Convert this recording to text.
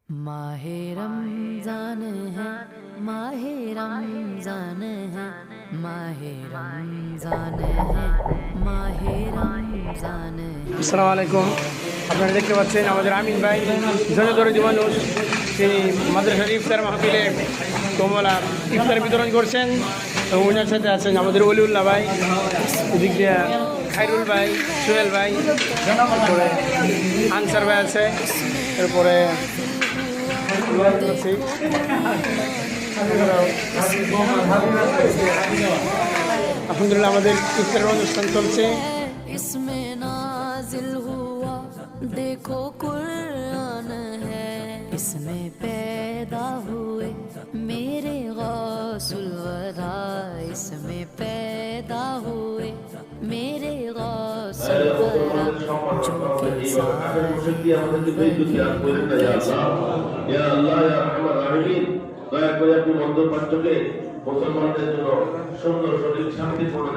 माहे रमजान है, माहे रमजान है, माहे रमजान है, माहे रमजान है। আসসালামু আলাইকুম। আপনারা দেখতে পাচ্ছেন আমাদের আমিন ভাই জনদরদি মানুষ, তিনি মাদ্রাসার ইফতার মাহফিলে কমলা ইফতার বিতরণ করছেন এবং ওনার সাথে আছেন আমাদের অলিউল্লাহ ভাই, এদিক দিয়ে খাইরুল ভাই, সোহেল ভাই, তারপরে আনসার ভাই আছে, এরপরে আলহামদুলিল্লাহ আমাদের ইফতারের অনুষ্ঠান চলছে। इसमें नाजिल हुआ देखो कुरान है, इसमें पैदा हुए मेरे गौसुल वरा, इसमें पैदा हुए मेरे गौसुल वरा, जो कि দয়া করে আপনি মধ্যপ্রাচ্যকে মুসলমানদের জন্য সুন্দর সঠিক শান্তিপূর্ণ